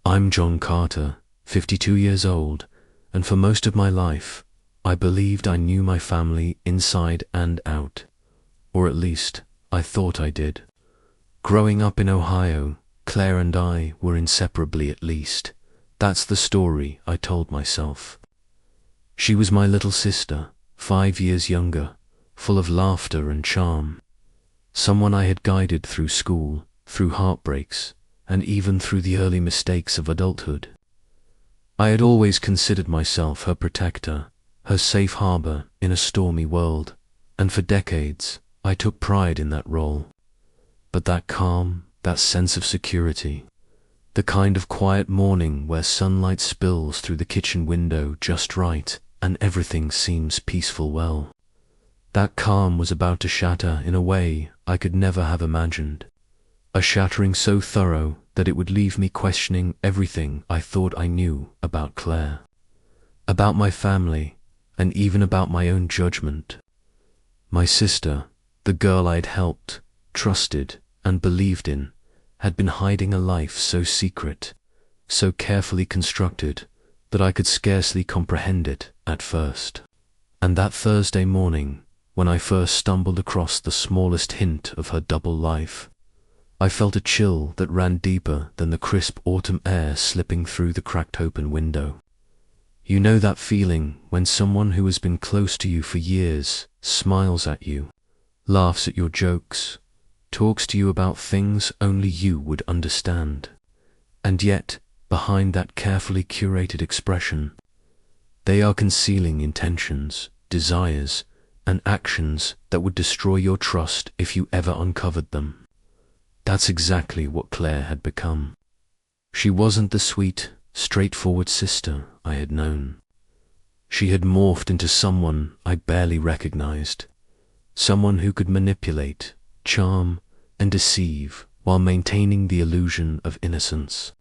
I'm John Carter, 52 years old, and for most of my life, I believed I knew my family inside and out. Or at least, I thought I did. Growing up in Ohio, Claire and I were inseparably at least. That's the story I told myself. She was my little sister, 5 years younger, full of laughter and charm. Someone I had guided through school, through heartbreaks, and even through the early mistakes of adulthood. I had always considered myself her protector, her safe harbor in a stormy world, and for decades I took pride in that role. But that calm, that sense of security, the kind of quiet morning where sunlight spills through the kitchen window just right and everything seems peaceful, well, that calm was about to shatter in a way I could never have imagined. A shattering so thorough that it would leave me questioning everything I thought I knew about Claire, about my family, and even about my own judgment. My sister, the girl I'd helped, trusted, and believed in, had been hiding a life so secret, so carefully constructed, that I could scarcely comprehend it at first. And that Thursday morning, when I first stumbled across the smallest hint of her double life, I felt a chill that ran deeper than the crisp autumn air slipping through the cracked open window. You know that feeling when someone who has been close to you for years smiles at you, laughs at your jokes, talks to you about things only you would understand, and yet, behind that carefully curated expression, they are concealing intentions, desires, and actions that would destroy your trust if you ever uncovered them. That's exactly what Claire had become. She wasn't the sweet, straightforward sister I had known. She had morphed into someone I barely recognized, someone who could manipulate, charm, and deceive while maintaining the illusion of innocence.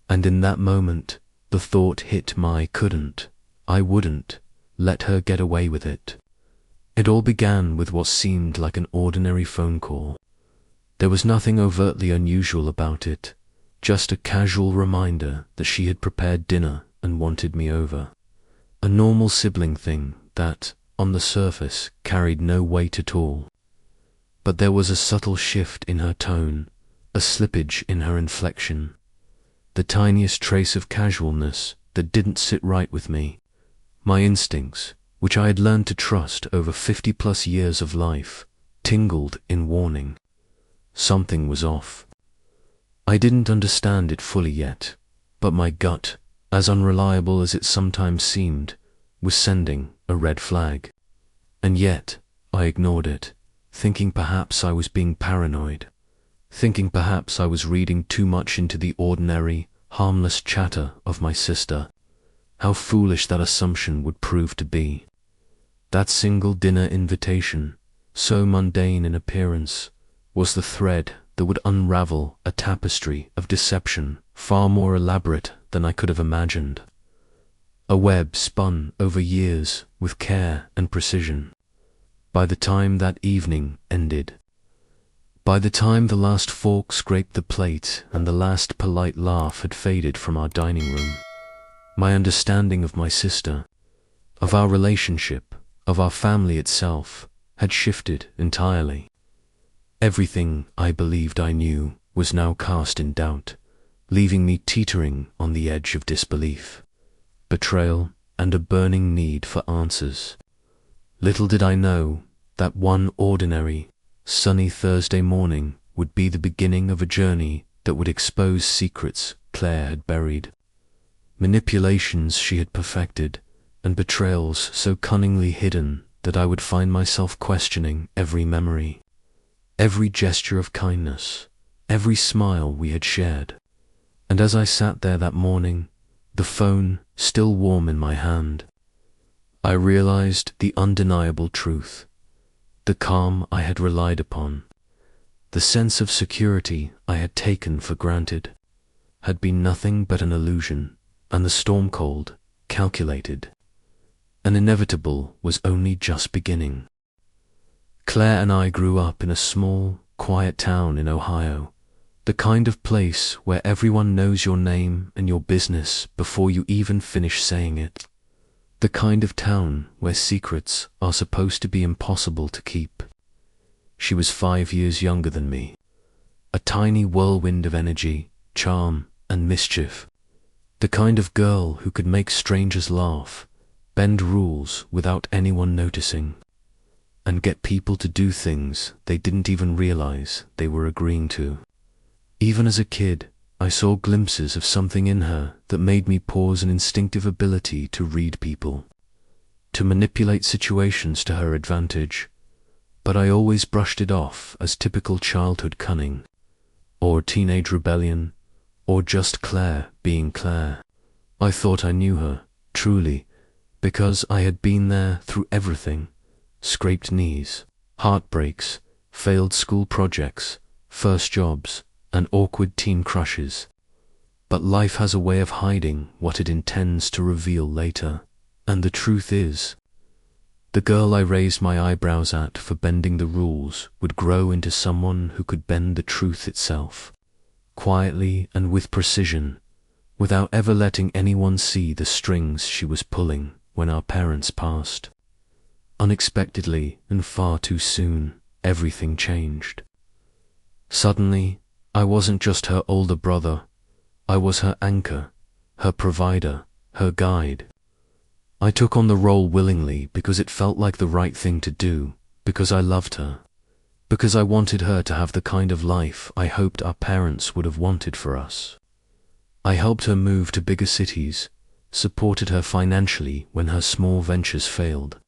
And in that moment, the thought hit I wouldn't, let her get away with it. It all began with what seemed like an ordinary phone call. There was nothing overtly unusual about it, just a casual reminder that she had prepared dinner and wanted me over. A normal sibling thing that, on the surface, carried no weight at all. But there was a subtle shift in her tone, a slippage in her inflection, the tiniest trace of casualness that didn't sit right with me. My instincts, which I had learned to trust over 50+ years of life, tingled in warning. Something was off. I didn't understand it fully yet, but my gut, as unreliable as it sometimes seemed, was sending a red flag. And yet, I ignored it, thinking perhaps I was being paranoid, thinking perhaps I was reading too much into the ordinary, harmless chatter of my sister. How foolish that assumption would prove to be. That single dinner invitation, so mundane in appearance, was the thread that would unravel a tapestry of deception far more elaborate than I could have imagined. A web spun over years with care and precision. By the time that evening ended, by the time the last fork scraped the plate and the last polite laugh had faded from our dining room, my understanding of my sister, of our relationship, of our family itself, had shifted entirely. Everything I believed I knew was now cast in doubt, leaving me teetering on the edge of disbelief, betrayal, and a burning need for answers. Little did I know that one ordinary, sunny Thursday morning would be the beginning of a journey that would expose secrets Claire had buried, manipulations she had perfected, and betrayals so cunningly hidden that I would find myself questioning every memory, every gesture of kindness, every smile we had shared. And as I sat there that morning, the phone still warm in my hand, I realized the undeniable truth. The calm I had relied upon, the sense of security I had taken for granted, had been nothing but an illusion, and the storm cold, calculated, and inevitable was only just beginning. Claire and I grew up in a small, quiet town in Ohio, The kind of place where everyone knows your name and your business before you even finish saying it. The kind of town where secrets are supposed to be impossible to keep. She was 5 years younger than me. A tiny whirlwind of energy, charm, and mischief. The kind of girl who could make strangers laugh, bend rules without anyone noticing, and get people to do things they didn't even realize they were agreeing to. Even as a kid, I saw glimpses of something in her that made me pause, an instinctive ability to read people, to manipulate situations to her advantage, but I always brushed it off as typical childhood cunning, or teenage rebellion, or just Claire being Claire. I thought I knew her, truly, because I had been there through everything: scraped knees, heartbreaks, failed school projects, first jobs, and awkward teen crushes. But life has a way of hiding what it intends to reveal later, and the truth is, the girl I raised my eyebrows at for bending the rules would grow into someone who could bend the truth itself, quietly and with precision, without ever letting anyone see the strings she was pulling. When our parents passed, unexpectedly and far too soon, everything changed. Suddenly, I wasn't just her older brother, I was her anchor, her provider, her guide. I took on the role willingly because it felt like the right thing to do, because I loved her, because I wanted her to have the kind of life I hoped our parents would have wanted for us. I helped her move to bigger cities, supported her financially when her small ventures failed,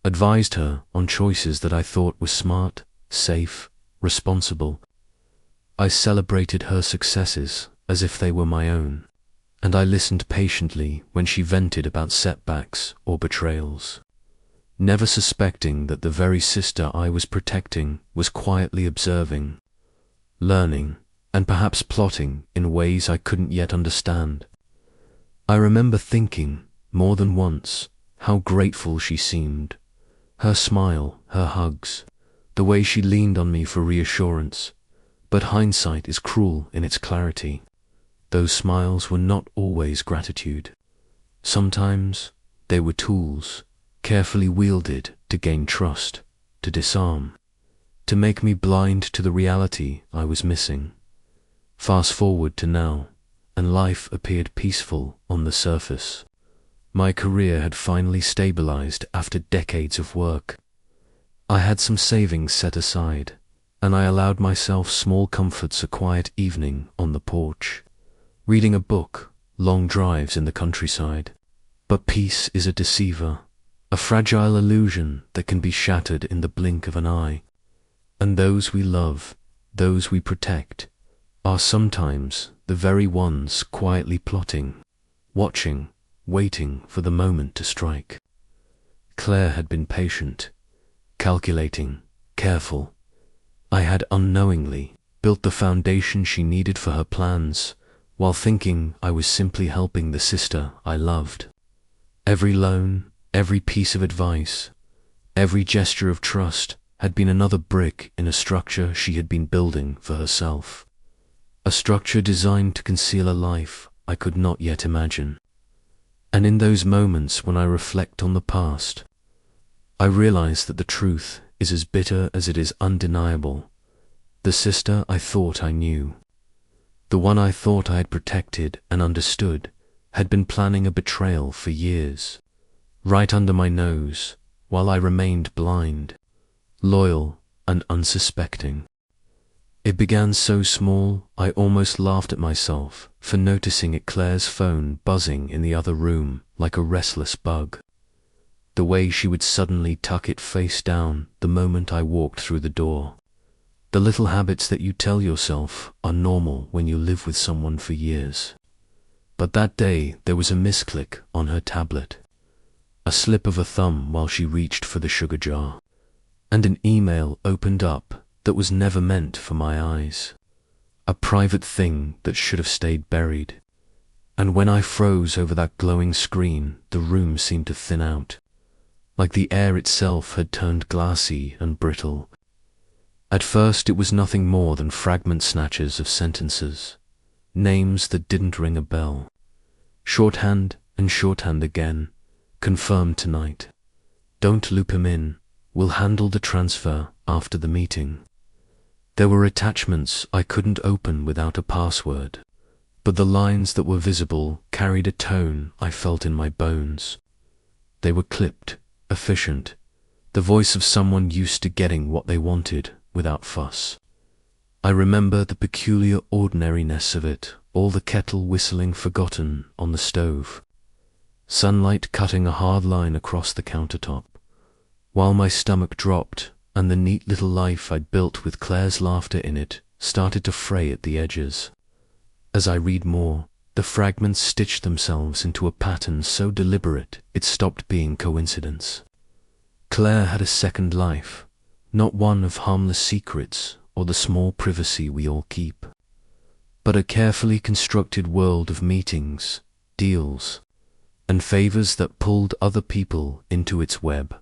advised her on choices that I thought were smart, safe, responsible. I celebrated her successes as if they were my own, and I listened patiently when she vented about setbacks or betrayals, never suspecting that the very sister I was protecting was quietly observing, learning, and perhaps plotting in ways I couldn't yet understand. I remember thinking, more than once, how grateful she seemed. Her smile, her hugs, the way she leaned on me for reassurance. But hindsight is cruel in its clarity. Those smiles were not always gratitude. Sometimes they were tools, carefully wielded to gain trust, to disarm, to make me blind to the reality I was missing. Fast forward to now, and life appeared peaceful on the surface. My career had finally stabilized after decades of work. I had some savings set aside, and I allowed myself small comforts: a quiet evening on the porch, reading a book, long drives in the countryside. But peace is a deceiver, a fragile illusion that can be shattered in the blink of an eye. And those we love, those we protect, are sometimes the very ones quietly plotting, watching, waiting for the moment to strike. Claire had been patient, calculating, careful. I had unknowingly built the foundation she needed for her plans, while thinking I was simply helping the sister I loved. Every loan, every piece of advice, every gesture of trust had been another brick in a structure she had been building for herself. A structure designed to conceal a life I could not yet imagine. And in those moments when I reflect on the past, I realize that the truth is as bitter as it is undeniable. The sister I thought I knew, the one I thought I had protected and understood, had been planning a betrayal for years, right under my nose, while I remained blind, loyal and unsuspecting. It began so small, I almost laughed at myself for noticing it: Claire's phone buzzing in the other room like a restless bug. The way she would suddenly tuck it face down the moment I walked through the door. The little habits that you tell yourself are normal when you live with someone for years. But that day there was a misclick on her tablet, a slip of a thumb while she reached for the sugar jar, and an email opened up that was never meant for my eyes, a private thing that should have stayed buried. And when I froze over that glowing screen, the room seemed to thin out, like the air itself had turned glassy and brittle. At first it was nothing more than fragment snatches of sentences, names that didn't ring a bell. Shorthand and shorthand again. Confirmed tonight. Don't loop him in. We'll handle the transfer after the meeting. There were attachments I couldn't open without a password, but the lines that were visible carried a tone I felt in my bones. They were clipped, efficient, the voice of someone used to getting what they wanted without fuss. I remember the peculiar ordinariness of it, all the kettle whistling forgotten on the stove, sunlight cutting a hard line across the countertop, while my stomach dropped and the neat little life I'd built with Claire's laughter in it started to fray at the edges. As I read more, the fragments stitched themselves into a pattern so deliberate it stopped being coincidence. Claire had a second life, not one of harmless secrets or the small privacy we all keep, but a carefully constructed world of meetings, deals, and favors that pulled other people into its web.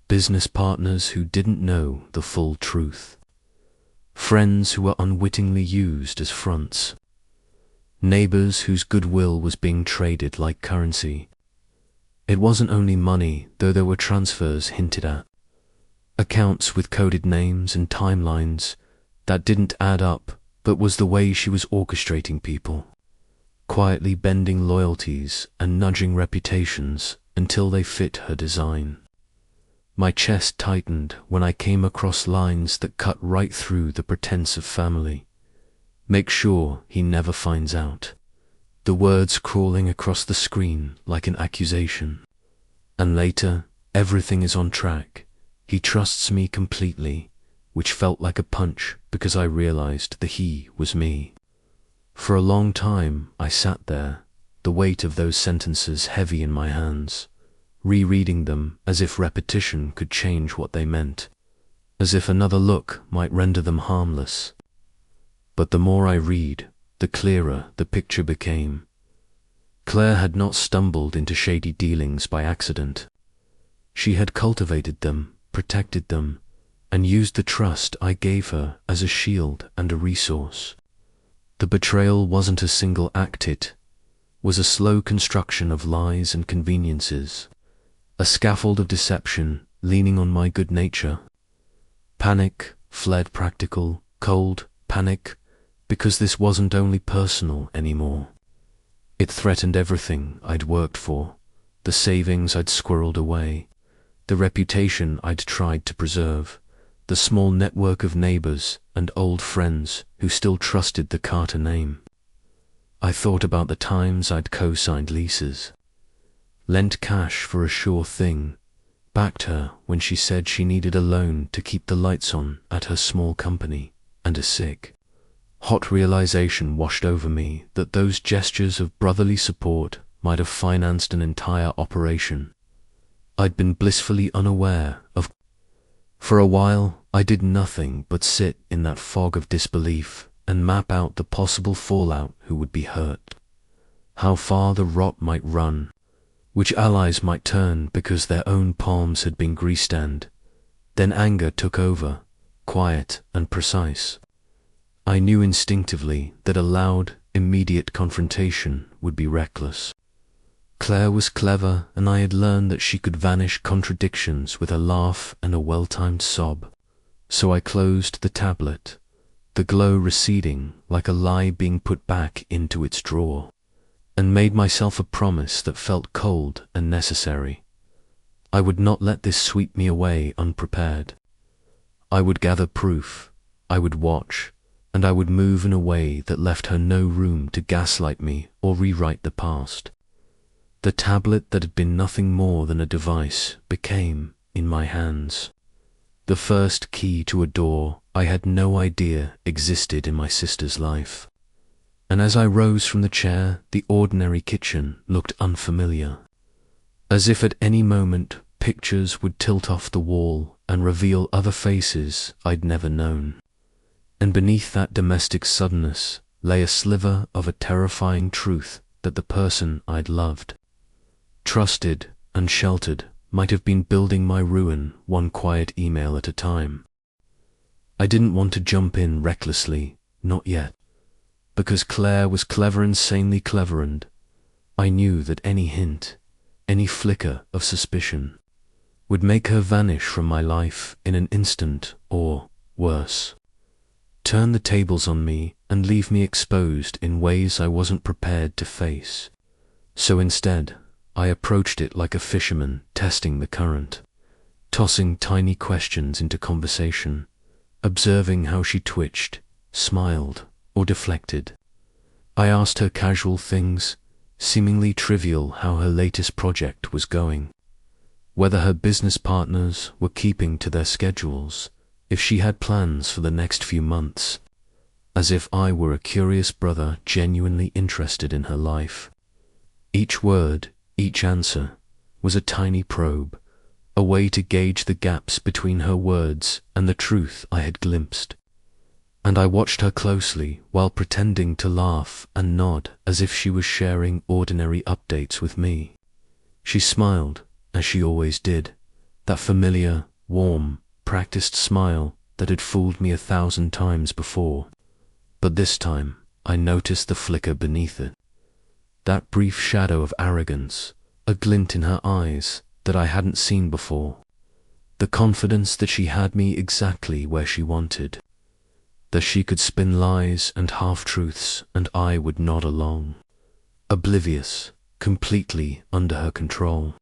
Business partners who didn't know the full truth. Friends who were unwittingly used as fronts. Neighbors whose goodwill was being traded like currency. It wasn't only money, though there were transfers hinted at. Accounts with coded names and timelines that didn't add up, but was the way she was orchestrating people, quietly bending loyalties and nudging reputations until they fit her design. My chest tightened when I came across lines that cut right through the pretense of family. Make sure he never finds out. The words crawling across the screen like an accusation. And later, everything is on track. He trusts me completely, which felt like a punch because I realized the he was me. For a long time, I sat there, the weight of those sentences heavy in my hands, rereading them as if repetition could change what they meant, as if another look might render them harmless. But the more I read, the clearer the picture became. Claire had not stumbled into shady dealings by accident. She had cultivated them, protected them, and used the trust I gave her as a shield and a resource. The betrayal wasn't a single act, it was a slow construction of lies and conveniences, a scaffold of deception leaning on my good nature. Panic fled practical, cold panic, because this wasn't only personal anymore. It threatened everything I'd worked for, the savings I'd squirreled away, the reputation I'd tried to preserve, the small network of neighbors and old friends who still trusted the Carter name. I thought about the times I'd co-signed leases, lent cash for a sure thing, backed her when she said she needed a loan to keep the lights on at her small company, and a sick. Hot realization washed over me that those gestures of brotherly support might have financed an entire operation I'd been blissfully unaware of. For a while, I did nothing but sit in that fog of disbelief and map out the possible fallout who would be hurt, how far the rot might run, which allies might turn because their own palms had been greased, and then anger took over, quiet and precise. I knew instinctively that a loud, immediate confrontation would be reckless. Claire was clever, and I had learned that she could vanish contradictions with a laugh and a well-timed sob. So I closed the tablet, the glow receding like a lie being put back into its drawer, and made myself a promise that felt cold and necessary. I would not let this sweep me away unprepared. I would gather proof, I would watch, and I would move in a way that left her no room to gaslight me or rewrite the past. The tablet that had been nothing more than a device became, in my hands, the first key to a door I had no idea existed in my sister's life. And as I rose from the chair, the ordinary kitchen looked unfamiliar, as if at any moment pictures would tilt off the wall and reveal other faces I'd never known. And beneath that domestic suddenness lay a sliver of a terrifying truth that the person I'd loved, trusted and sheltered, might have been building my ruin one quiet email at a time. I didn't want to jump in recklessly, not yet. Because Claire was clever, insanely clever, and I knew that any hint, any flicker of suspicion, would make her vanish from my life in an instant, or, worse, turn the tables on me and leave me exposed in ways I wasn't prepared to face. So instead, I approached it like a fisherman testing the current, tossing tiny questions into conversation, observing how she twitched, smiled, or deflected. I asked her casual things, seemingly trivial: how her latest project was going, whether her business partners were keeping to their schedules, if she had plans for the next few months, as if I were a curious brother genuinely interested in her life. Each word, each answer, was a tiny probe, a way to gauge the gaps between her words and the truth I had glimpsed. And I watched her closely while pretending to laugh and nod as if she was sharing ordinary updates with me. She smiled, as she always did, that familiar, warm, practiced smile that had fooled me 1,000 times before. But this time, I noticed the flicker beneath it. That brief shadow of arrogance, a glint in her eyes that I hadn't seen before. The confidence that she had me exactly where she wanted, that she could spin lies and half-truths and I would nod along, oblivious, completely under her control.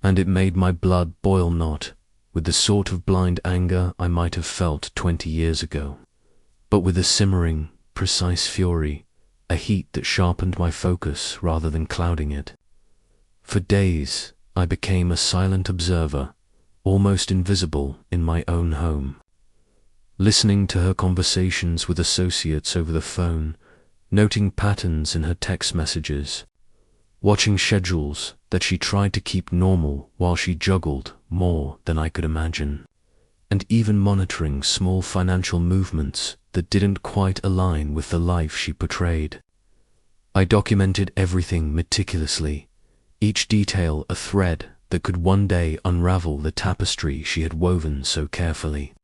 And it made my blood boil, not with the sort of blind anger I might have felt 20 years ago, but with a simmering, precise fury, a heat that sharpened my focus rather than clouding it. For days, I became a silent observer, almost invisible in my own home, listening to her conversations with associates over the phone, noting patterns in her text messages, watching schedules that she tried to keep normal while she juggled more than I could imagine, and even monitoring small financial movements that didn't quite align with the life she portrayed. I documented everything meticulously, each detail a thread that could one day unravel the tapestry she had woven so carefully.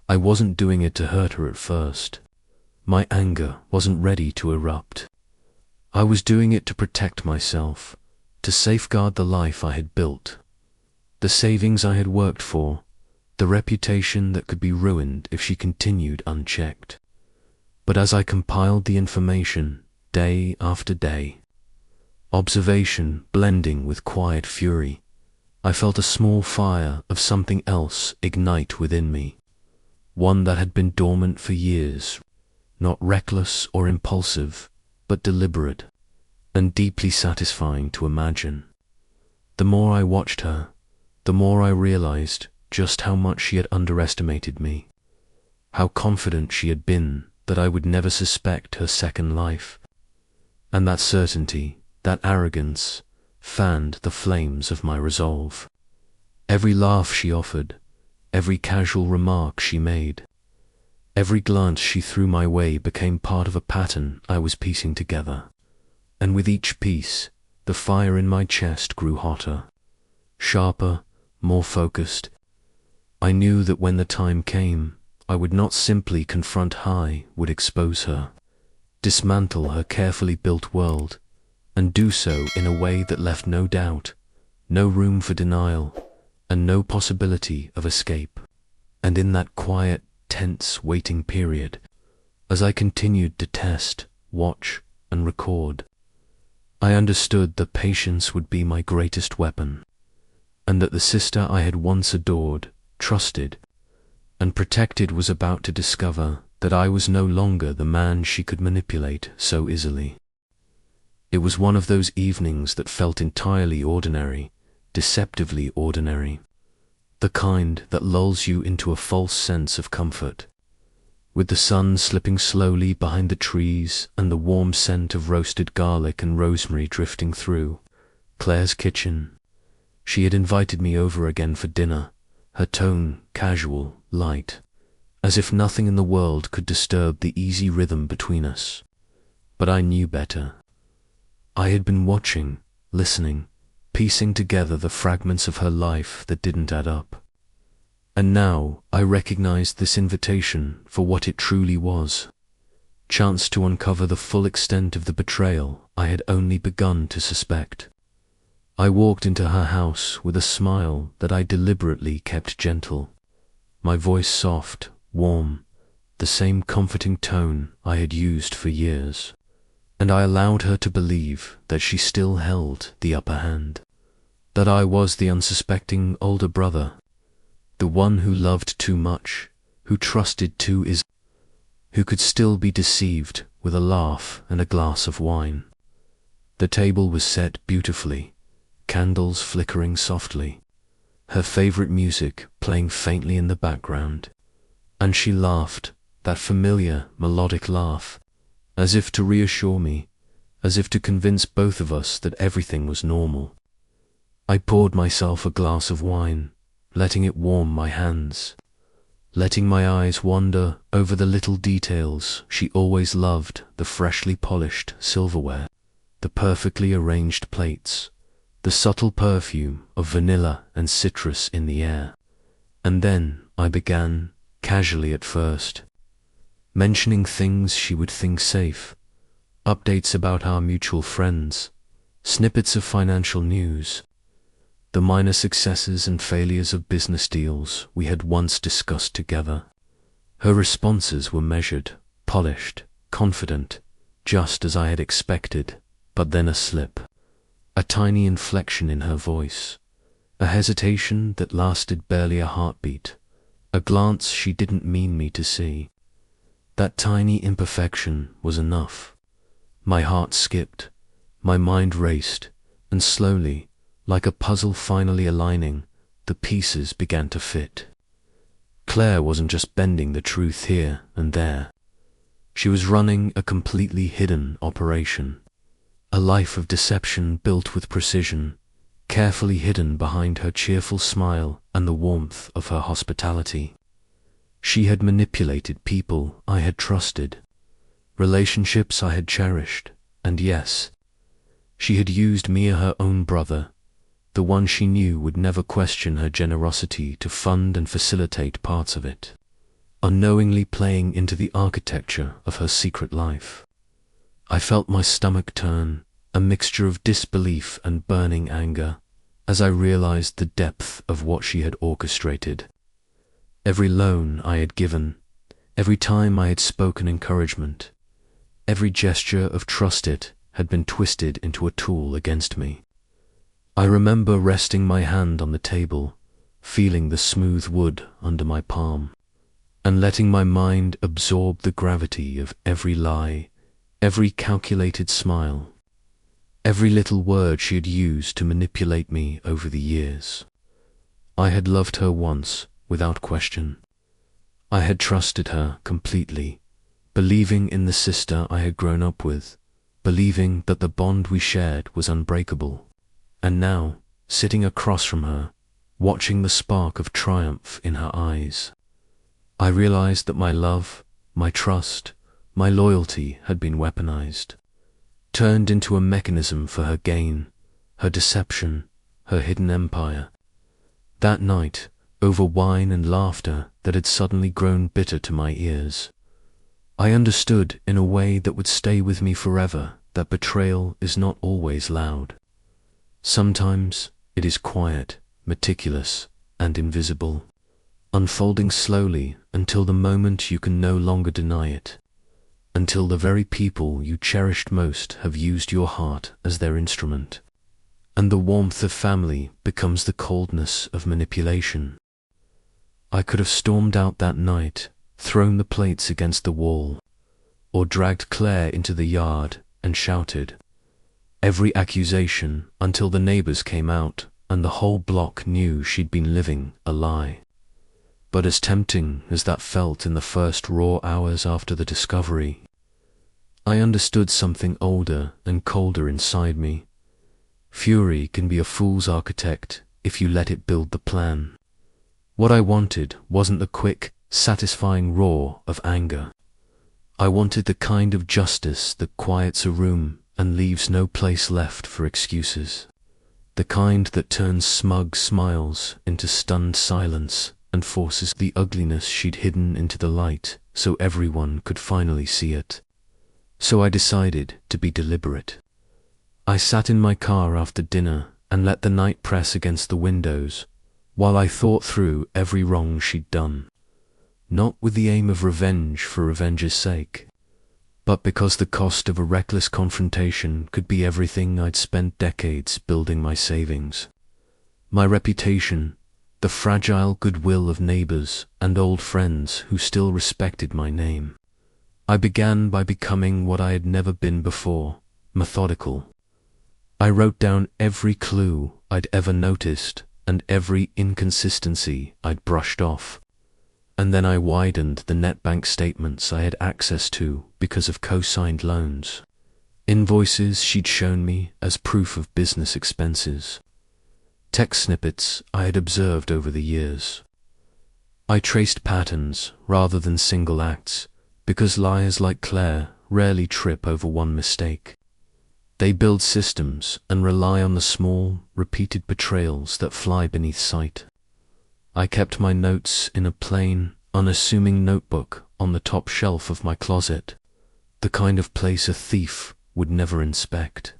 I wasn't doing it to hurt her at first. My anger wasn't ready to erupt. I was doing it to protect myself, to safeguard the life I had built, the savings I had worked for, the reputation that could be ruined if she continued unchecked. But as I compiled the information, day after day, observation blending with quiet fury, I felt a small fire of something else ignite within me, one that had been dormant for years, not reckless or impulsive, but deliberate and deeply satisfying to imagine. The more I watched her, the more I realized just how much she had underestimated me, how confident she had been that I would never suspect her second life. And that certainty, that arrogance, fanned the flames of my resolve. Every laugh she offered, every casual remark she made, every glance she threw my way became part of a pattern I was piecing together. And with each piece, the fire in my chest grew hotter, sharper, more focused. I knew that when the time came, I would not simply confront her, I would expose her, dismantle her carefully built world, and do so in a way that left no doubt, no room for denial, and no possibility of escape. And in that quiet, tense waiting period, as I continued to test, watch, and record, I understood that patience would be my greatest weapon, and that the sister I had once adored, trusted, and protected was about to discover that I was no longer the man she could manipulate so easily. It was one of those evenings that felt entirely ordinary, deceptively ordinary, the kind that lulls you into a false sense of comfort. With the sun slipping slowly behind the trees and the warm scent of roasted garlic and rosemary drifting through Claire's kitchen, she had invited me over again for dinner, her tone casual, light, as if nothing in the world could disturb the easy rhythm between us. But I knew better. I had been watching, listening, piecing together the fragments of her life that didn't add up. And now I recognized this invitation for what it truly was. Chance to uncover the full extent of the betrayal I had only begun to suspect. I walked into her house with a smile that I deliberately kept gentle, my voice soft, warm, the same comforting tone I had used for years, and I allowed her to believe that she still held the upper hand, that I was the unsuspecting older brother, the one who loved too much, who trusted too easily, who could still be deceived with a laugh and a glass of wine. The table was set beautifully, candles flickering softly, her favorite music playing faintly in the background, and she laughed, that familiar melodic laugh, as if to reassure me, as if to convince both of us that everything was normal. I poured myself a glass of wine, letting it warm my hands, letting my eyes wander over the little details she always loved, the freshly polished silverware, the perfectly arranged plates, the subtle perfume of vanilla and citrus in the air. And then I began, casually at first, mentioning things she would think safe, updates about our mutual friends, snippets of financial news, the minor successes and failures of business deals we had once discussed together. Her responses were measured, polished, confident, just as I had expected, but then a slip, a tiny inflection in her voice, a hesitation that lasted barely a heartbeat, a glance she didn't mean me to see. That tiny imperfection was enough. My heart skipped, my mind raced, and slowly, like a puzzle finally aligning, the pieces began to fit. Claire wasn't just bending the truth here and there. She was running a completely hidden operation, a life of deception built with precision, carefully hidden behind her cheerful smile and the warmth of her hospitality. She had manipulated people I had trusted, relationships I had cherished, and yes, she had used me, her own brother, the one she knew would never question her generosity, to fund and facilitate parts of it, unknowingly playing into the architecture of her secret life. I felt my stomach turn, a mixture of disbelief and burning anger, as I realized the depth of what she had orchestrated. Every loan I had given, every time I had spoken encouragement, every gesture of trust, it had been twisted into a tool against me. I remember resting my hand on the table, feeling the smooth wood under my palm, and letting my mind absorb the gravity of every lie, every calculated smile, every little word she had used to manipulate me over the years. I had loved her once, without question. I had trusted her completely, believing in the sister I had grown up with, believing that the bond we shared was unbreakable. And now, sitting across from her, watching the spark of triumph in her eyes, I realized that my love, my trust, my loyalty had been weaponized, turned into a mechanism for her gain, her deception, her hidden empire. That night, over wine and laughter that had suddenly grown bitter to my ears, I understood in a way that would stay with me forever that betrayal is not always loud. Sometimes it is quiet, meticulous, and invisible, unfolding slowly until the moment you can no longer deny it, until the very people you cherished most have used your heart as their instrument, and the warmth of family becomes the coldness of manipulation. I could have stormed out that night, thrown the plates against the wall, or dragged Claire into the yard and shouted every accusation until the neighbors came out and the whole block knew she'd been living a lie. But as tempting as that felt in the first raw hours after the discovery, I understood something older and colder inside me. Fury can be a fool's architect if you let it build the plan. What I wanted wasn't the quick, satisfying roar of anger. I wanted the kind of justice that quiets a room and leaves no place left for excuses. The kind that turns smug smiles into stunned silence and forces the ugliness she'd hidden into the light so everyone could finally see it. So I decided to be deliberate. I sat in my car after dinner and let the night press against the windows while I thought through every wrong she'd done, not with the aim of revenge for revenge's sake, but because the cost of a reckless confrontation could be everything I'd spent decades building my savings. My reputation, the fragile goodwill of neighbors and old friends who still respected my name. I began by becoming what I had never been before, methodical. I wrote down every clue I'd ever noticed and every inconsistency I'd brushed off. And then I widened the net bank statements I had access to because of co-signed loans, invoices she'd shown me as proof of business expenses, text snippets I had observed over the years. I traced patterns rather than single acts because liars like Claire rarely trip over one mistake. They build systems and rely on the small, repeated betrayals that fly beneath sight. I kept my notes in a plain, unassuming notebook on the top shelf of my closet, the kind of place a thief would never inspect.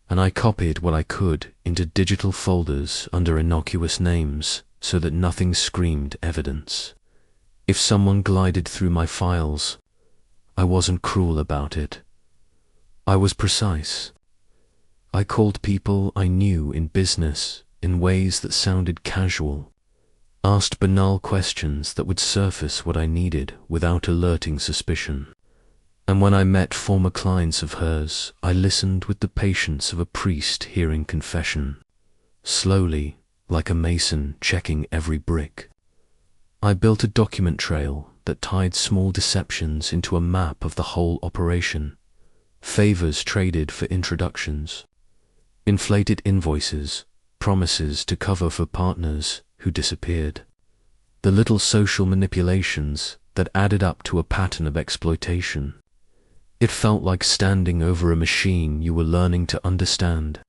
And I copied what I could into digital folders under innocuous names so that nothing screamed evidence. If someone glided through my files, I wasn't cruel about it. I was precise. I called people I knew in business in ways that sounded casual, asked banal questions that would surface what I needed without alerting suspicion. And when I met former clients of hers, I listened with the patience of a priest hearing confession, slowly, like a mason checking every brick. I built a document trail that tied small deceptions into a map of the whole operation, favors traded for introductions, inflated invoices, promises to cover for partners who disappeared, the little social manipulations that added up to a pattern of exploitation. It felt like standing over a machine you were learning to understand.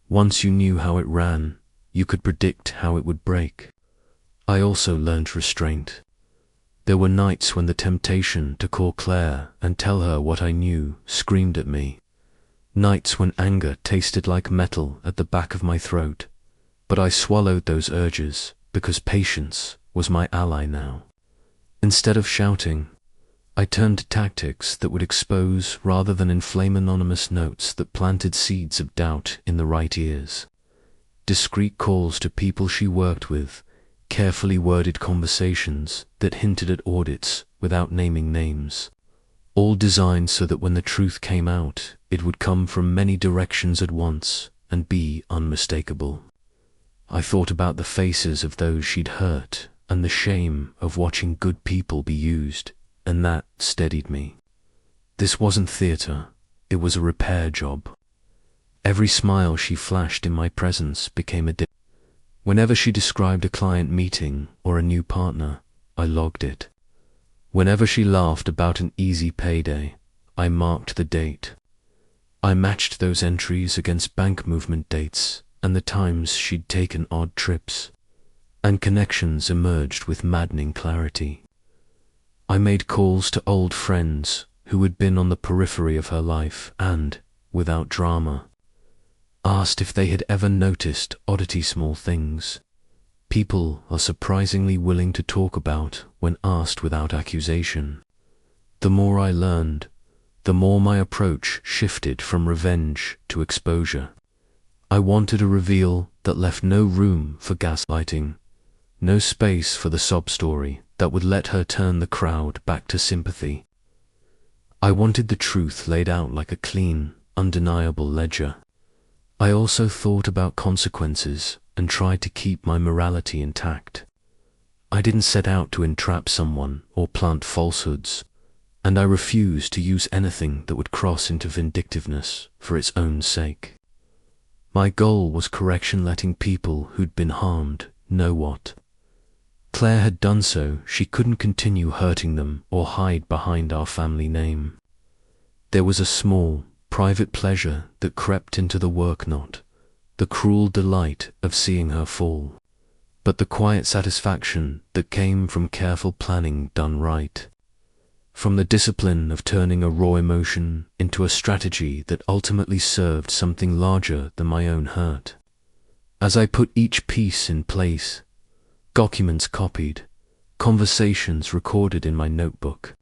Once you knew how it ran, you could predict how it would break. I also learned restraint. There were nights when the temptation to call Claire and tell her what I knew screamed at me. Nights when anger tasted like metal at the back of my throat. But I swallowed those urges because patience was my ally now. Instead of shouting, I turned to tactics that would expose rather than inflame anonymous notes that planted seeds of doubt in the right ears. Discreet calls to people she worked with, carefully worded conversations that hinted at audits without naming names, all designed so that when the truth came out, it would come from many directions at once and be unmistakable. I thought about the faces of those she'd hurt and the shame of watching good people be used, and that steadied me. This wasn't theater, it was a repair job. Every smile she flashed in my presence became a dip. Whenever she described a client meeting or a new partner, I logged it. Whenever she laughed about an easy payday, I marked the date. I matched those entries against bank movement dates and the times she'd taken odd trips, and connections emerged with maddening clarity. I made calls to old friends who had been on the periphery of her life and, without drama, asked if they had ever noticed oddity small things people are surprisingly willing to talk about when asked without accusation. The more I learned, the more my approach shifted from revenge to exposure. I wanted a reveal that left no room for gaslighting, no space for the sob story that would let her turn the crowd back to sympathy. I wanted the truth laid out like a clean, undeniable ledger. I also thought about consequences and tried to keep my morality intact. I didn't set out to entrap someone or plant falsehoods, and I refused to use anything that would cross into vindictiveness for its own sake. My goal was correction, letting people who'd been harmed know what. Claire had done so, she couldn't continue hurting them or hide behind our family name. There was a small, private pleasure that crept into the work knot, the cruel delight of seeing her fall. but the quiet satisfaction that came from careful planning done right. From the discipline of turning a raw emotion into a strategy that ultimately served something larger than my own hurt. As I put each piece in place, documents copied, conversations recorded in my notebook,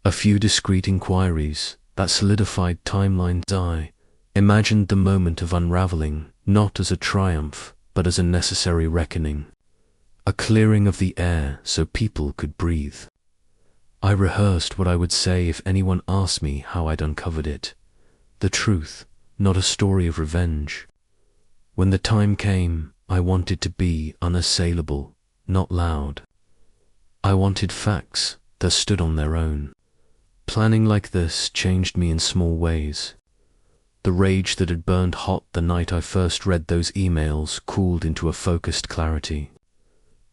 a few discreet inquiries that solidified timelines, I imagined the moment of unraveling not as a triumph, but as a necessary reckoning, a clearing of the air so people could breathe. I rehearsed what I would say if anyone asked me how I'd uncovered it. The truth, not a story of revenge. When the time came, I wanted to be unassailable, not loud. I wanted facts that stood on their own. Planning like this changed me in small ways. The rage that had burned hot the night I first read those emails cooled into a focused clarity.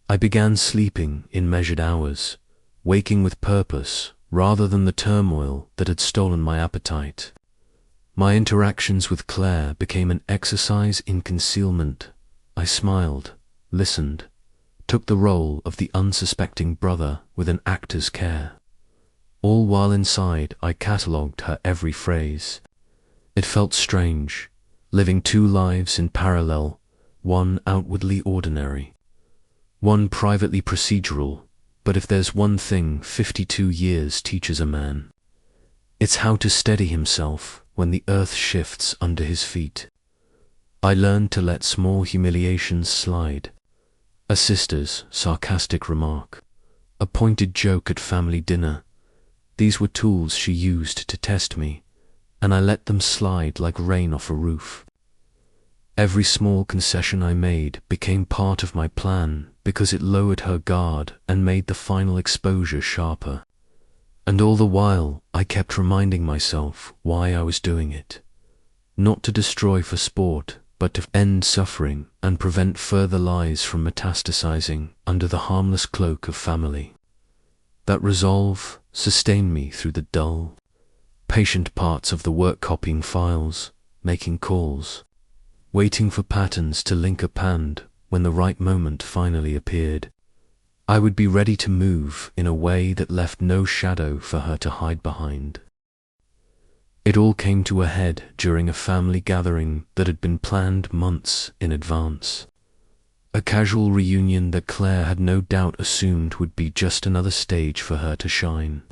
I began sleeping in measured hours, waking with purpose rather than the turmoil that had stolen my appetite. My interactions with Claire became an exercise in concealment. I smiled, listened, took the role of the unsuspecting brother with an actor's care. All while inside I catalogued her every phrase. It felt strange, living two lives in parallel, one outwardly ordinary, one privately procedural, but if there's one thing 52 years teaches a man, it's how to steady himself when the earth shifts under his feet. I learned to let small humiliations slide. A sister's sarcastic remark, a pointed joke at family dinner. These were tools she used to test me, and I let them slide like rain off a roof. Every small concession I made became part of my plan because it lowered her guard and made the final exposure sharper. And all the while, I kept reminding myself why I was doing it. Not to destroy for sport, but to end suffering and prevent further lies from metastasizing under the harmless cloak of family. That resolve sustained me through the dull, patient parts of the work, copying files, making calls, waiting for patterns to link up, and when the right moment finally appeared, I would be ready to move in a way that left no shadow for her to hide behind. It all came to a head during a family gathering that had been planned months in advance. A casual reunion that Claire had no doubt assumed would be just another stage for her to shine,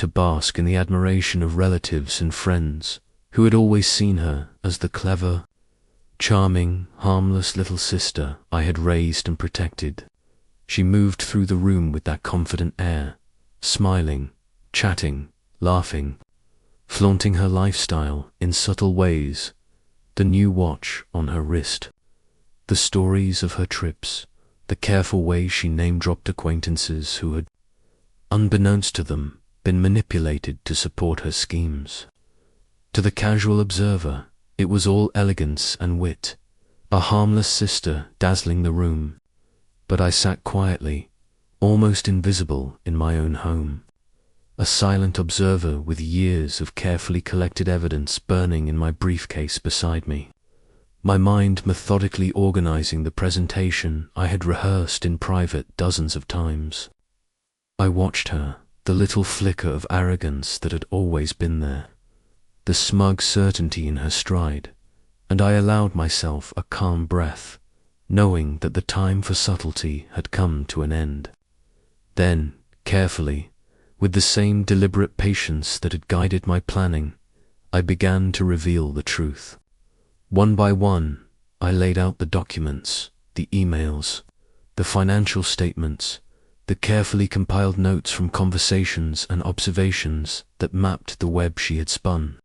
to bask in the admiration of relatives and friends who had always seen her as the clever, charming, harmless little sister I had raised and protected. She moved through the room with that confident air, smiling, chatting, laughing, flaunting her lifestyle in subtle ways, the new watch on her wrist, the stories of her trips, the careful way she name-dropped acquaintances who had, unbeknownst to them, been manipulated to support her schemes. To the casual observer, it was all elegance and wit, a harmless sister dazzling the room. But I sat quietly, almost invisible in my own home, a silent observer with years of carefully collected evidence burning in my briefcase beside me, my mind methodically organizing the presentation I had rehearsed in private dozens of times. I watched her, the little flicker of arrogance that had always been there, the smug certainty in her stride, and I allowed myself a calm breath, knowing that the time for subtlety had come to an end. Then, carefully, with the same deliberate patience that had guided my planning, I began to reveal the truth. One by one, I laid out the documents, the emails, the financial statements, the carefully compiled notes from conversations and observations that mapped the web she had spun.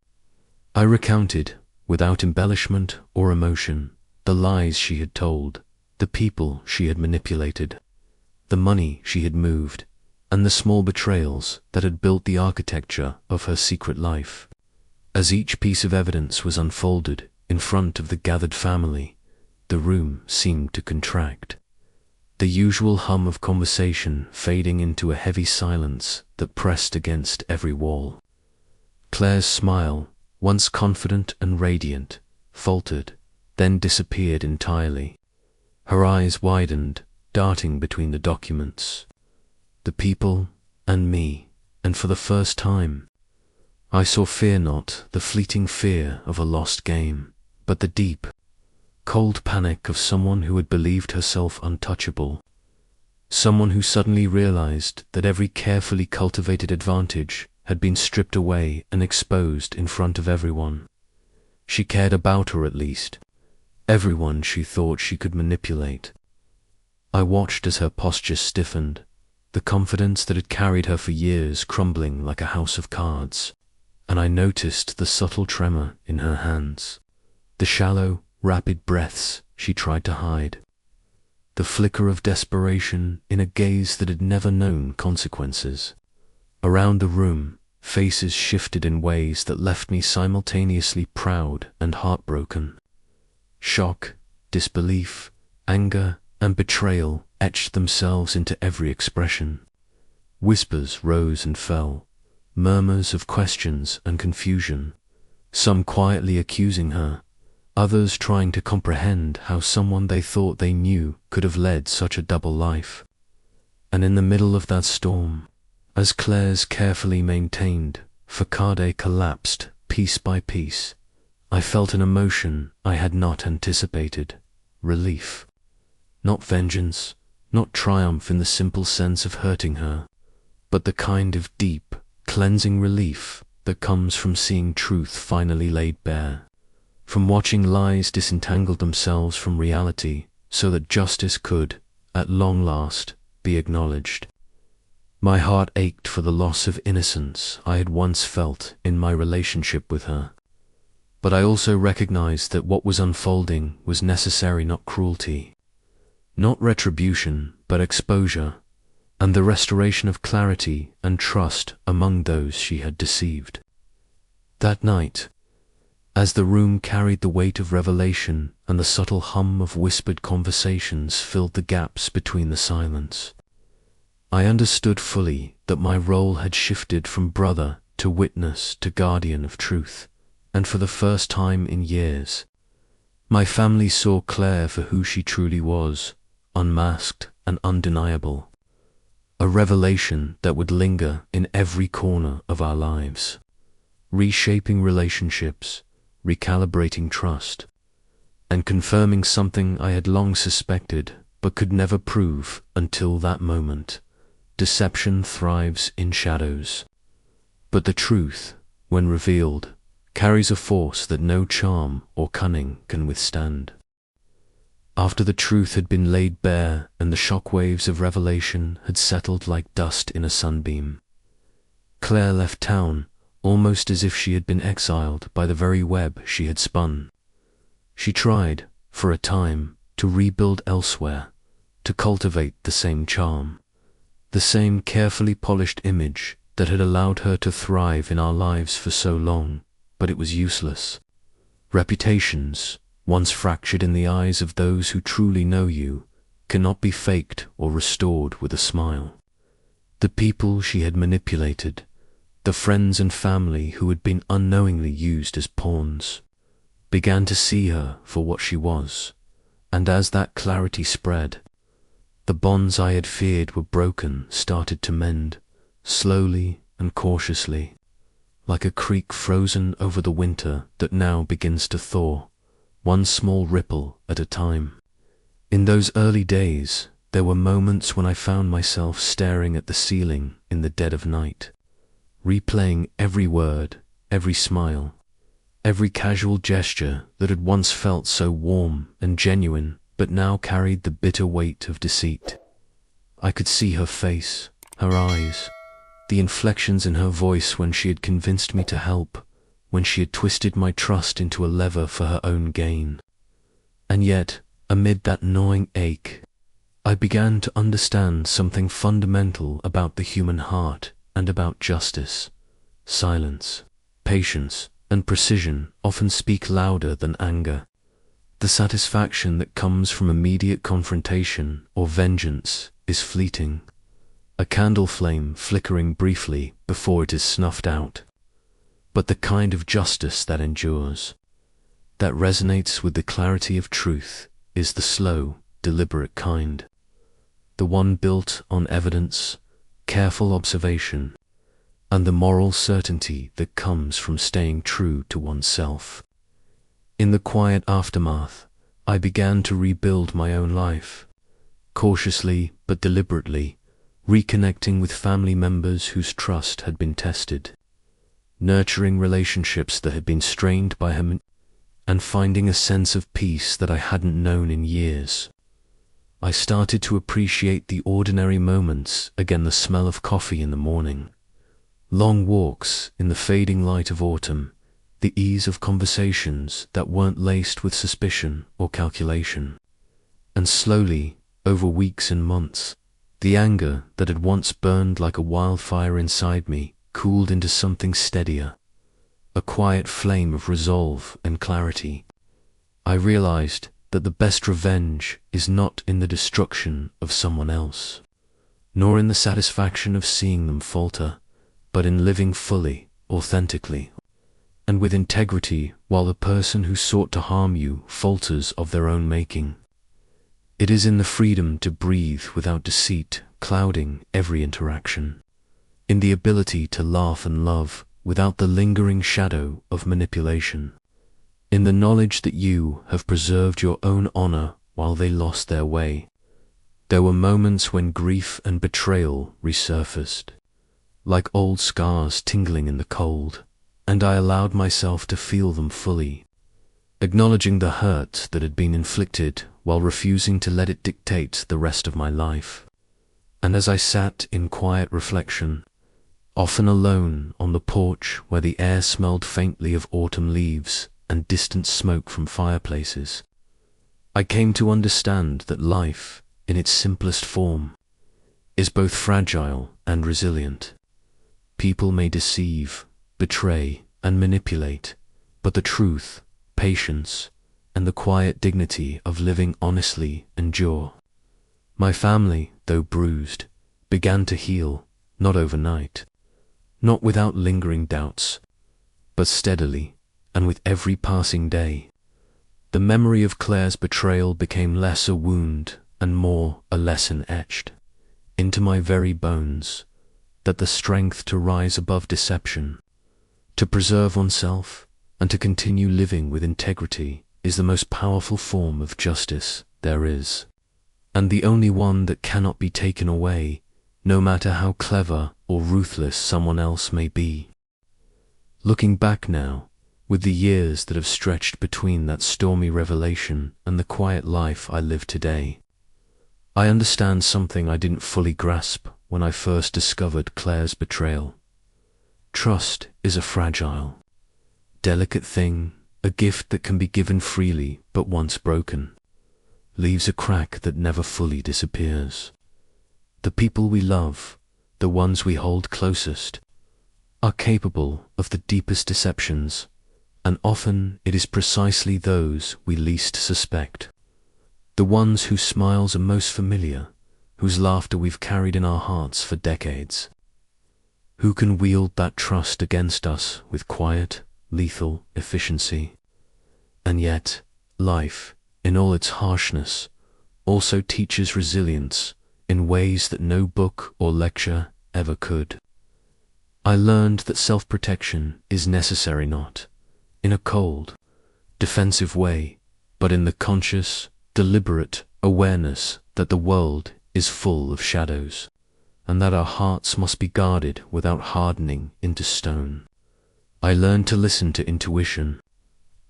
I recounted, without embellishment or emotion, the lies she had told, the people she had manipulated, the money she had moved, and the small betrayals that had built the architecture of her secret life. As each piece of evidence was unfolded in front of the gathered family, the room seemed to contract, the usual hum of conversation fading into a heavy silence that pressed against every wall. Claire's smile, once confident and radiant, faltered, then disappeared entirely. Her eyes widened, darting between the documents, the people, and me, and for the first time, I saw fear, not the fleeting fear of a lost game, but the deep, cold panic of someone who had believed herself untouchable, someone who suddenly realized that every carefully cultivated advantage had been stripped away and exposed in front of everyone she cared about, or at least everyone she thought she could manipulate. I watched as her posture stiffened, the confidence that had carried her for years crumbling like a house of cards, and I noticed the subtle tremor in her hands, the shallow, rapid breaths she tried to hide, the flicker of desperation in a gaze that had never known consequences. Around the room, faces shifted in ways that left me simultaneously proud and heartbroken. Shock, disbelief, anger, and betrayal etched themselves into every expression. Whispers rose and fell, murmurs of questions and confusion, some quietly accusing her, others trying to comprehend how someone they thought they knew could have led such a double life. And in the middle of that storm, as Claire's carefully maintained facade collapsed piece by piece, I felt an emotion I had not anticipated: relief. Not vengeance, not triumph in the simple sense of hurting her, but the kind of deep, cleansing relief that comes from seeing truth finally laid bare, from watching lies disentangle themselves from reality so that justice could, at long last, be acknowledged. My heart ached for the loss of innocence I had once felt in my relationship with her, but I also recognized that what was unfolding was necessary, not cruelty, not retribution, but exposure, and the restoration of clarity and trust among those she had deceived. That night, as the room carried the weight of revelation and the subtle hum of whispered conversations filled the gaps between the silence, I understood fully that my role had shifted from brother to witness to guardian of truth, and for the first time in years, my family saw Claire for who she truly was, unmasked and undeniable, a revelation that would linger in every corner of our lives, reshaping relationships, recalibrating trust, and confirming something I had long suspected but could never prove until that moment. Deception thrives in shadows, but the truth, when revealed, carries a force that no charm or cunning can withstand. After the truth had been laid bare and the shock waves of revelation had settled like dust in a sunbeam, Claire left town almost as if she had been exiled by the very web she had spun. She tried, for a time, to rebuild elsewhere, to cultivate the same charm, the same carefully polished image that had allowed her to thrive in our lives for so long, but it was useless. Reputations, once fractured in the eyes of those who truly know you, cannot be faked or restored with a smile. The people she had manipulated, the friends and family who had been unknowingly used as pawns, began to see her for what she was, and as that clarity spread, the bonds I had feared were broken started to mend, slowly and cautiously, like a creek frozen over the winter that now begins to thaw, one small ripple at a time. In those early days, there were moments when I found myself staring at the ceiling in the dead of night, replaying every word, every smile, every casual gesture that had once felt so warm and genuine but now carried the bitter weight of deceit. I could see her face, her eyes, the inflections in her voice when she had convinced me to help, when she had twisted my trust into a lever for her own gain. And yet, amid that gnawing ache, I began to understand something fundamental about the human heart and about justice. Silence, patience, and precision often speak louder than anger. The satisfaction that comes from immediate confrontation or vengeance is fleeting, a candle flame flickering briefly before it is snuffed out. But the kind of justice that endures, that resonates with the clarity of truth, is the slow, deliberate kind. The one built on evidence, careful observation, and the moral certainty that comes from staying true to oneself. In the quiet aftermath, I began to rebuild my own life, cautiously but deliberately, reconnecting with family members whose trust had been tested, nurturing relationships that had been strained by him, and finding a sense of peace that I hadn't known in years. I started to appreciate the ordinary moments, again, the smell of coffee in the morning, long walks in the fading light of autumn, the ease of conversations that weren't laced with suspicion or calculation. And slowly, over weeks and months, the anger that had once burned like a wildfire inside me cooled into something steadier, a quiet flame of resolve and clarity. I realized that the best revenge is not in the destruction of someone else, nor in the satisfaction of seeing them falter, but in living fully, authentically, and with integrity while the person who sought to harm you falters of their own making. It is in the freedom to breathe without deceit clouding every interaction, in the ability to laugh and love without the lingering shadow of manipulation, in the knowledge that you have preserved your own honor while they lost their way. There were moments when grief and betrayal resurfaced, like old scars tingling in the cold, and I allowed myself to feel them fully, acknowledging the hurt that had been inflicted while refusing to let it dictate the rest of my life. And as I sat in quiet reflection, often alone on the porch where the air smelled faintly of autumn leaves and distant smoke from fireplaces, I came to understand that life, in its simplest form, is both fragile and resilient. People may deceive, betray, and manipulate, but the truth, patience, and the quiet dignity of living honestly endure. My family, though bruised, began to heal, not overnight, not without lingering doubts, but steadily, and with every passing day. The memory of Claire's betrayal became less a wound and more a lesson etched into my very bones, that the strength to rise above deception, to preserve oneself, and to continue living with integrity is the most powerful form of justice there is, and the only one that cannot be taken away, no matter how clever or ruthless someone else may be. Looking back now, with the years that have stretched between that stormy revelation and the quiet life I live today, I understand something I didn't fully grasp when I first discovered Claire's betrayal. Trust is a fragile, delicate thing, a gift that can be given freely but once broken, leaves a crack that never fully disappears. The people we love, the ones we hold closest, are capable of the deepest deceptions, and often it is precisely those we least suspect, the ones whose smiles are most familiar, whose laughter we've carried in our hearts for decades. Who can wield that trust against us with quiet, lethal efficiency? And yet, life, in all its harshness, also teaches resilience in ways that no book or lecture ever could. I learned that self-protection is necessary not in a cold, defensive way, but in the conscious, deliberate awareness that the world is full of shadows, and that our hearts must be guarded without hardening into stone. I learned to listen to intuition,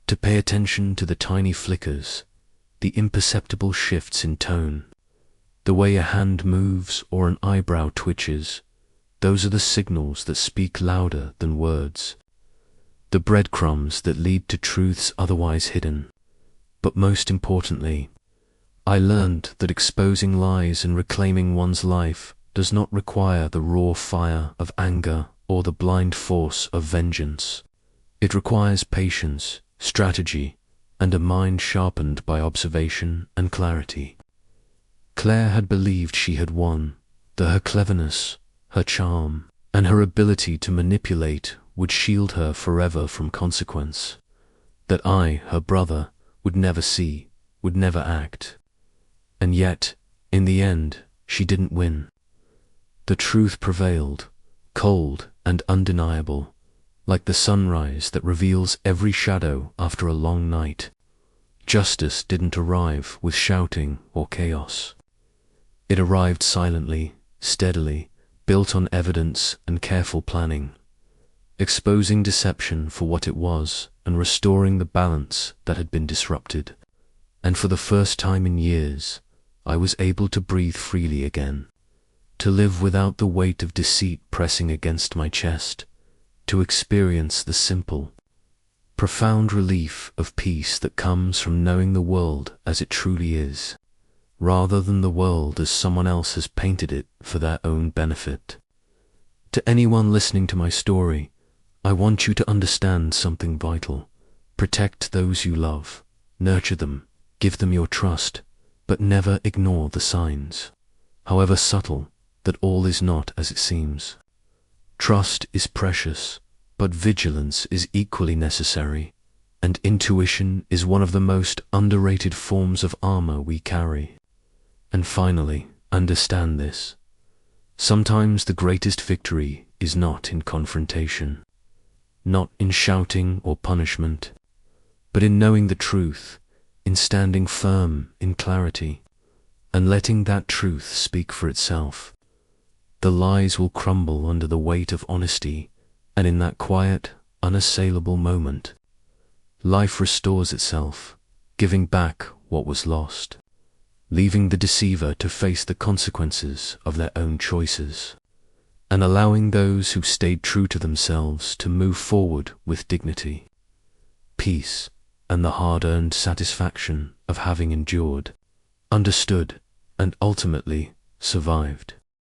to pay attention to the tiny flickers, the imperceptible shifts in tone, the way a hand moves or an eyebrow twitches. Those are the signals that speak louder than words, the breadcrumbs that lead to truths otherwise hidden. But most importantly, I learned that exposing lies and reclaiming one's life does not require the raw fire of anger or the blind force of vengeance. It requires patience, strategy, and a mind sharpened by observation and clarity. Claire had believed she had won, that her cleverness, her charm, and her ability to manipulate would shield her forever from consequence, that I, her brother, would never see, would never act. And yet, in the end, she didn't win. The truth prevailed, cold and undeniable, like the sunrise that reveals every shadow after a long night. Justice didn't arrive with shouting or chaos. It arrived silently, steadily, built on evidence and careful planning, exposing deception for what it was and restoring the balance that had been disrupted. And for the first time in years, I was able to breathe freely again, to live without the weight of deceit pressing against my chest, to experience the simple, profound relief of peace that comes from knowing the world as it truly is, rather than the world as someone else has painted it for their own benefit. To anyone listening to my story, I want you to understand something vital. Protect those you love, nurture them, give them your trust, but never ignore the signs, however subtle, that all is not as it seems. Trust is precious, but vigilance is equally necessary, and intuition is one of the most underrated forms of armor we carry. And finally, understand this. Sometimes the greatest victory is not in confrontation, not in shouting or punishment, but in knowing the truth, in standing firm in clarity, and letting that truth speak for itself. The lies will crumble under the weight of honesty, and in that quiet, unassailable moment, life restores itself, giving back what was lost, leaving the deceiver to face the consequences of their own choices, and allowing those who stayed true to themselves to move forward with dignity, peace, and the hard-earned satisfaction of having endured, understood, and ultimately survived.